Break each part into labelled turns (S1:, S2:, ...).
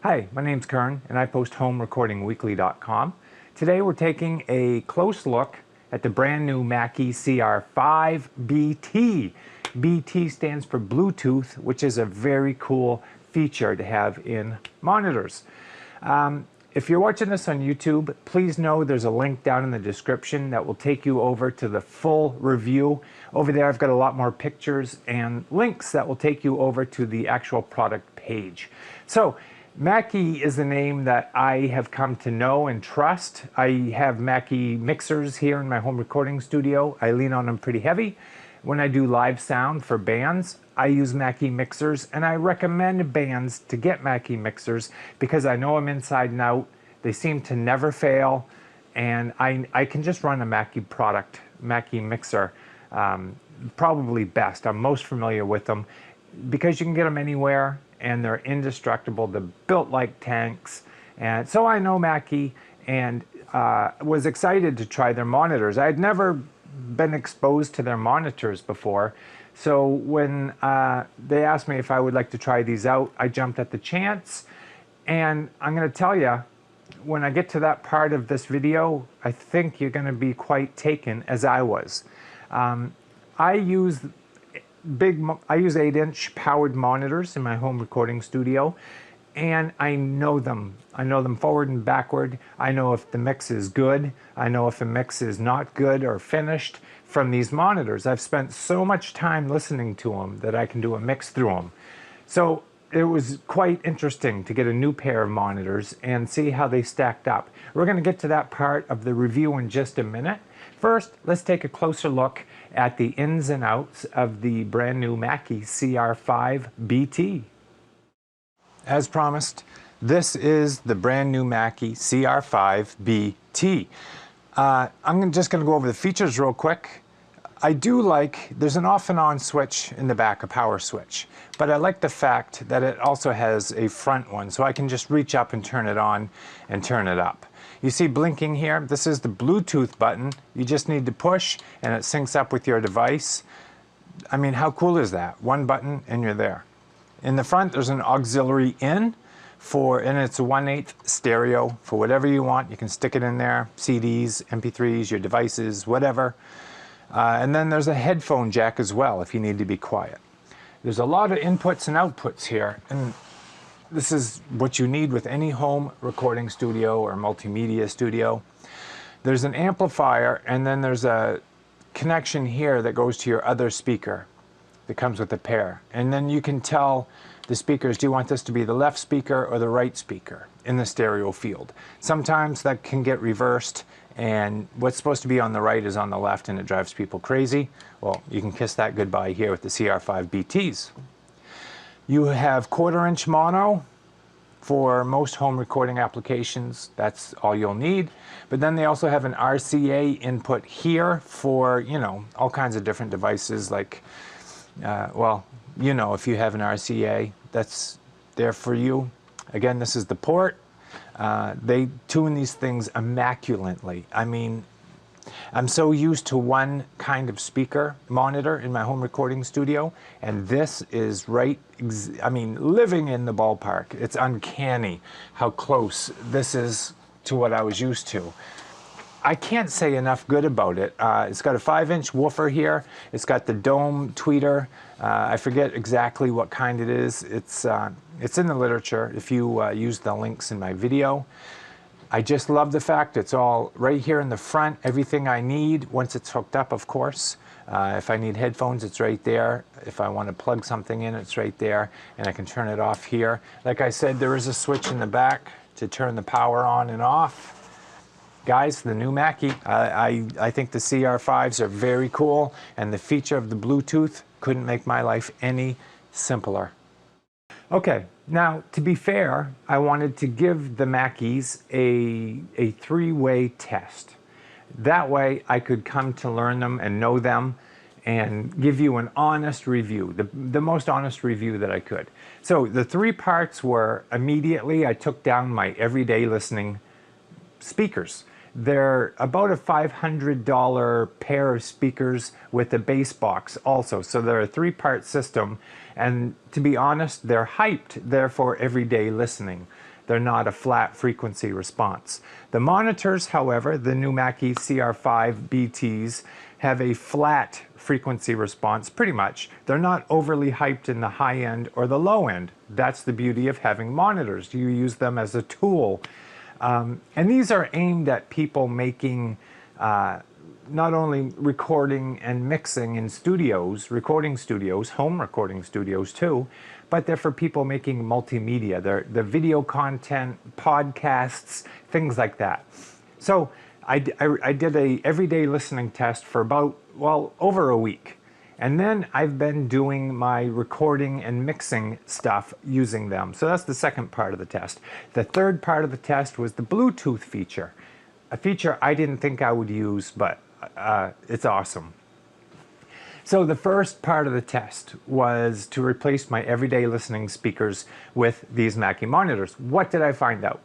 S1: Hi, my name's Kern and I post homerecordingweekly.com. Today we're taking a close look at the brand new Mackie CR5BT. BT stands for Bluetooth, which is a very cool feature to have in monitors. If you're watching this on YouTube, please know there's a link down in the description that will take you over to the full review. Over there I've got a lot more pictures and links that will take you over to the actual product page. So Mackie is the name that I have come to know and trust. I have Mackie mixers here in my home recording studio. I lean on them pretty heavy. When I do live sound for bands, I use Mackie mixers, and I recommend bands to get Mackie mixers because I know them inside and out. They seem to never fail, and I can just run a Mackie product, Mackie mixer, probably best. I'm most familiar with them because you can get them anywhere and they're indestructible. They're built like tanks. And so I know Mackie and was excited to try their monitors. I had never been exposed to their monitors before. So when they asked me if I would like to try these out, I jumped at the chance. And I'm gonna tell you, when I get to that part of this video, I think you're gonna be quite taken, as I was. I use 8-inch powered monitors in my home recording studio, and I know them. I know them forward and backward. I know if the mix is good. I know if a mix is not good or finished from these monitors. I've spent so much time listening to them that I can do a mix through them. So it was quite interesting to get a new pair of monitors and see how they stacked up. We're going to get to that part of the review in just a minute. First, let's take a closer look at the ins and outs of the brand new Mackie CR5BT. As promised, this is the brand new Mackie CR5BT. I'm just going to go over the features real quick. I do like, there's an off and on switch in the back, a power switch, but I like the fact that it also has a front one, so I can just reach up and turn it on and turn it up. You see blinking here, this is the Bluetooth button. You just need to push and it syncs up with your device. I mean, how cool is that? One button and you're there. In the front, there's an auxiliary in and it's a 1/8 stereo for whatever you want. You can stick it in there, CDs, MP3s, your devices, whatever. And then there's a headphone jack as well if you need to be quiet. There's a lot of inputs and outputs here, and this is what you need with any home recording studio or multimedia studio. There's an amplifier, and then there's a connection here that goes to your other speaker that comes with the pair. And then you can tell the speakers, do you want this to be the left speaker or the right speaker in the stereo field? Sometimes that can get reversed, and what's supposed to be on the right is on the left, and it drives people crazy. Well, you can kiss that goodbye here with the CR5BTs. You have 1/4-inch mono for most home recording applications. That's all you'll need. But then they also have an RCA input here for, you know, all kinds of different devices like, well, you know, if you have an RCA, that's there for you. Again, this is the port. They tune these things immaculately. I mean, I'm so used to one kind of speaker monitor in my home recording studio, and this is right, I mean, living in the ballpark. It's uncanny how close this is to what I was used to. I can't say enough good about it. It's got a 5-inch woofer here. It's got the dome tweeter. I forget exactly what kind it is. It's in the literature if you use the links in my video. I just love the fact it's all right here in the front, everything I need once it's hooked up, of course. If I need headphones, it's right there. If I want to plug something in, it's right there, and I can turn it off here. Like I said, there is a switch in the back to turn the power on and off. Guys, the new Mackie, I think the CR5s are very cool, and the feature of the Bluetooth couldn't make my life any simpler. Okay, now to be fair, I wanted to give the Mackies a 3-way test. That way I could come to learn them and know them and give you an honest review, the most honest review that I could. So the 3 parts were, immediately I took down my everyday listening speakers. They're about a $500 pair of speakers with a bass box also. So they're a 3-part system, and to be honest, they're hyped. They're for everyday listening. They're not a flat frequency response. The monitors, however, the new Mackie CR5BTs, have a flat frequency response, pretty much. They're not overly hyped in the high end or the low end. That's the beauty of having monitors. You use them as a tool. And these are aimed at people making not only recording and mixing in studios, recording studios, home recording studios too, but they're for people making multimedia. They're video content, podcasts, things like that. So I did a everyday listening test for about, well, over a week. And then I've been doing my recording and mixing stuff using them. So that's the second part of the test. The third part of the test was the Bluetooth feature. A feature I didn't think I would use, but it's awesome. So the first part of the test was to replace my everyday listening speakers with these Mackie monitors. What did I find out?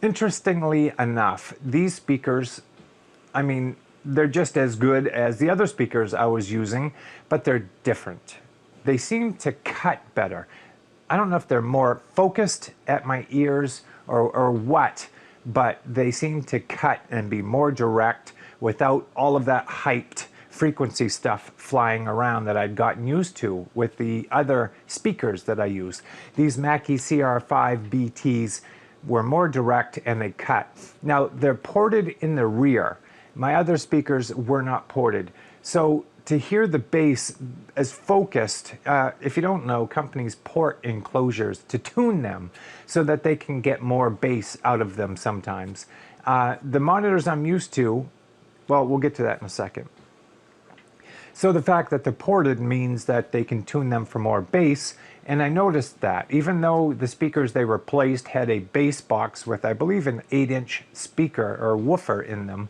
S1: Interestingly enough, these speakers, I mean, they're just as good as the other speakers I was using, but they're different. They seem to cut better. I don't know if they're more focused at my ears or what, but they seem to cut and be more direct without all of that hyped frequency stuff flying around that I'd gotten used to with the other speakers that I use. These Mackie CR5BTs were more direct and they cut. Now, they're ported in the rear. My other speakers were not ported. So to hear the bass as focused, if you don't know, companies port enclosures to tune them so that they can get more bass out of them sometimes. The monitors I'm used to, well, we'll get to that in a second. So the fact that they're ported means that they can tune them for more bass, and I noticed that. Even though the speakers they replaced had a bass box with, I believe, an 8-inch speaker or woofer in them,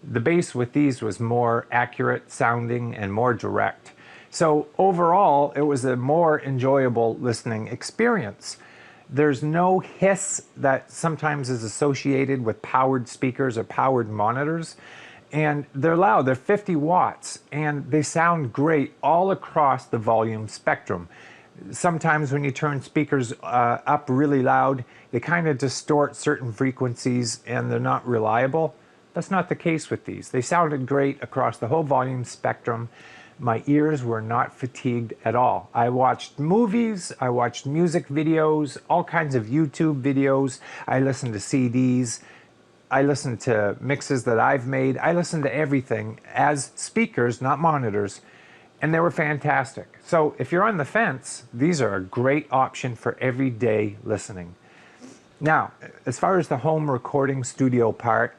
S1: the bass with these was more accurate sounding and more direct. So overall, it was a more enjoyable listening experience. There's no hiss that sometimes is associated with powered speakers or powered monitors. And they're loud, they're 50 watts, and they sound great all across the volume spectrum. Sometimes when you turn speakers up really loud, they kind of distort certain frequencies and they're not reliable. That's not the case with these. They sounded great across the whole volume spectrum. My ears were not fatigued at all. I watched movies, I watched music videos, all kinds of YouTube videos. I listened to CDs. I listened to mixes that I've made. I listened to everything as speakers, not monitors, and they were fantastic. So if you're on the fence, these are a great option for everyday listening. Now, as far as the home recording studio part,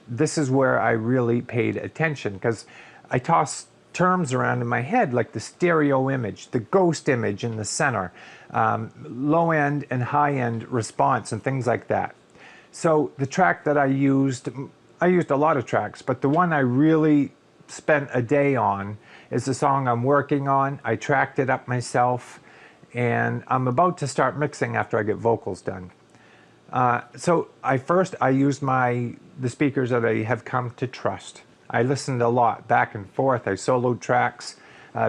S1: this is where I really paid attention because I tossed terms around in my head like the stereo image, the ghost image in the center, low end and high end response and things like that. So the track that I used a lot of tracks, but the one I really spent a day on is the song I'm working on. I tracked it up myself, and I'm about to start mixing after I get vocals done. So I used the speakers that I have come to trust. I listened a lot back and forth. I soloed tracks,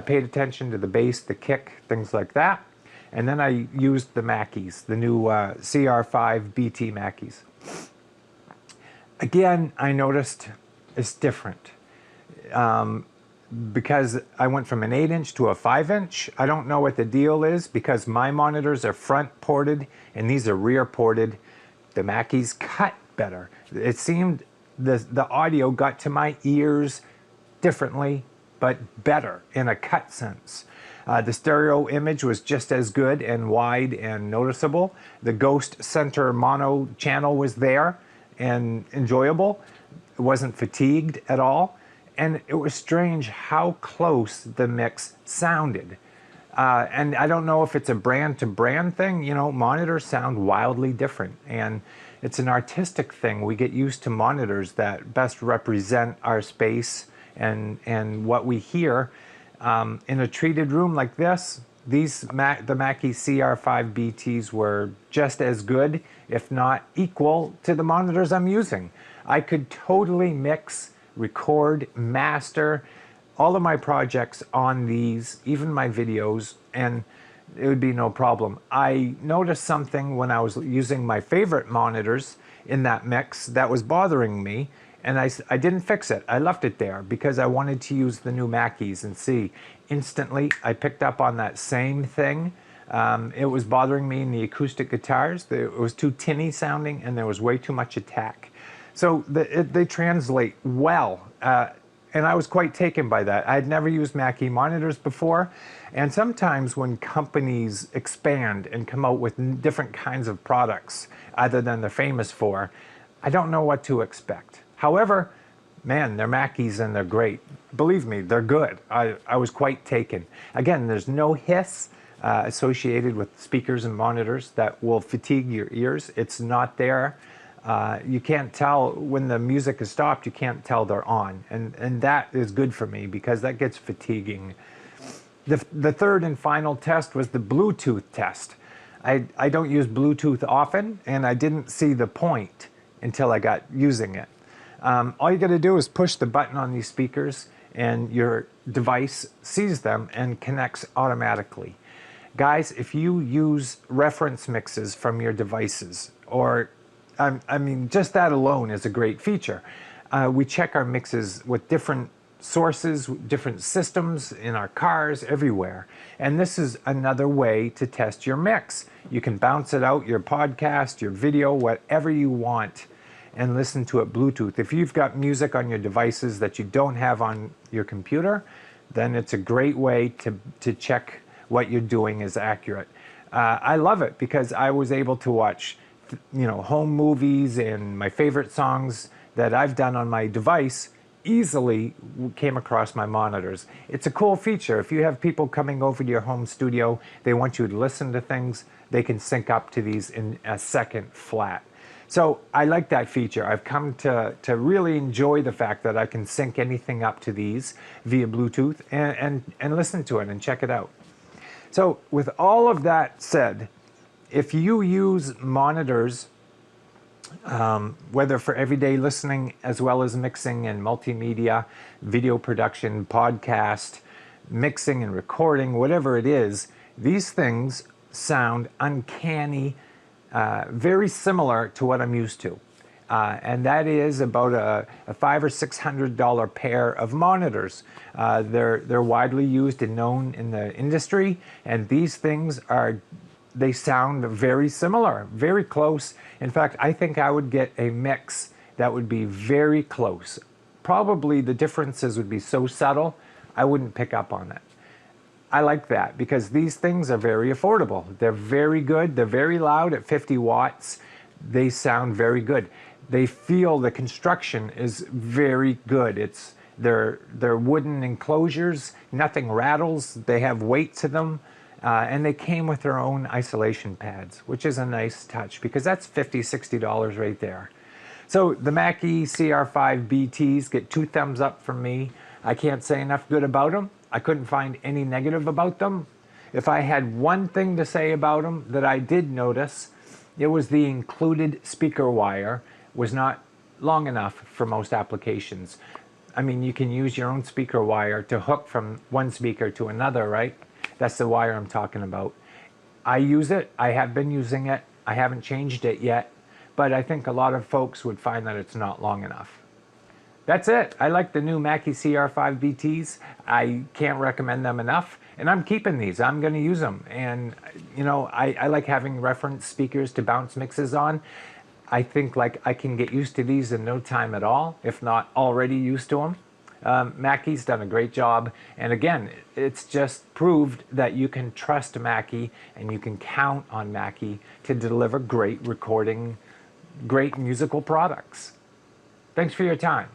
S1: paid attention to the bass, the kick, things like that. And then I used the Mackies, the new CR5BT Mackies. Again, I noticed it's different. Because I went from an 8-inch to a 5-inch. I don't know what the deal is because my monitors are front ported and these are rear ported. The Mackies cut better. It seemed the audio got to my ears differently, but better in a cut sense. The stereo image was just as good and wide and noticeable. The ghost center mono channel was there and enjoyable. It wasn't fatigued at all. And it was strange how close the mix sounded. And I don't know if it's a brand to brand thing. You know, monitors sound wildly different. And it's an artistic thing. We get used to monitors that best represent our space and what we hear. In a treated room like this, the Mackie CR5BTs were just as good, if not equal, to the monitors I'm using. I could totally mix, record, master all of my projects on these, even my videos, and it would be no problem. I noticed something when I was using my favorite monitors in that mix that was bothering me, and I didn't fix it. I left it there because I wanted to use the new Mackies and see. Instantly, I picked up on that same thing. It was bothering me in the acoustic guitars. It was too tinny sounding, and there was way too much attack. So they translate well. And I was quite taken by that. I had never used Mackie monitors before, and sometimes when companies expand and come out with different kinds of products other than they're famous for, I don't know what to expect. However, man, they're Mackies and they're great. Believe me, they're good. I was quite taken. Again, there's no hiss associated with speakers and monitors that will fatigue your ears. It's not there. You can't tell when the music is stopped, you can't tell they're on. And that is good for me because that gets fatiguing. The third and final test was the Bluetooth test. I don't use Bluetooth often, and I didn't see the point until I got using it. All you got to do is push the button on these speakers and your device sees them and connects automatically. Guys, if you use reference mixes from your devices, or I mean, just that alone is a great feature. We check our mixes with different sources, different systems in our cars, everywhere. And this is another way to test your mix. You can bounce it out, your podcast, your video, whatever you want, and listen to it Bluetooth. If you've got music on your devices that you don't have on your computer, then it's a great way to check what you're doing is accurate. I love it because I was able to watch home movies and my favorite songs that I've done on my device easily came across my monitors. It's a cool feature. If you have people coming over to your home studio, they want you to listen to things, they can sync up to these in a second flat. So I like that feature. I've come to really enjoy the fact that I can sync anything up to these via Bluetooth and listen to it and check it out. So with all of that said, if you use monitors, whether for everyday listening as well as mixing and multimedia, video production, podcast, mixing and recording, whatever it is, these things sound uncanny, very similar to what I'm used to. And that is about a $500 or $600 pair of monitors. They're widely used and known in the industry, and these things they sound very similar, very close. In fact, I think I would get a mix that would be very close. Probably the differences would be so subtle, I wouldn't pick up on it. I like that because these things are very affordable. They're very good. They're very loud at 50 watts. They sound very good. They feel the construction is very good. They're wooden enclosures. Nothing rattles. They have weight to them. And they came with their own isolation pads, which is a nice touch because that's $50, $60 right there. So the Mackie CR5BTs get 2 thumbs up from me. I can't say enough good about them. I couldn't find any negative about them. If I had one thing to say about them that I did notice, it was the included speaker wire was not long enough for most applications. I mean, you can use your own speaker wire to hook from one speaker to another, right? That's the wire I'm talking about. I use it. I have been using it. I haven't changed it yet, but I think a lot of folks would find that it's not long enough. That's it. I like the new Mackie CR5BTs. I can't recommend them enough, and I'm keeping these. I'm going to use them, and I like having reference speakers to bounce mixes on. I think I can get used to these in no time at all, if not already used to them. Mackie's done a great job, and again, it's just proved that you can trust Mackie and you can count on Mackie to deliver great recording, great musical products. Thanks for your time.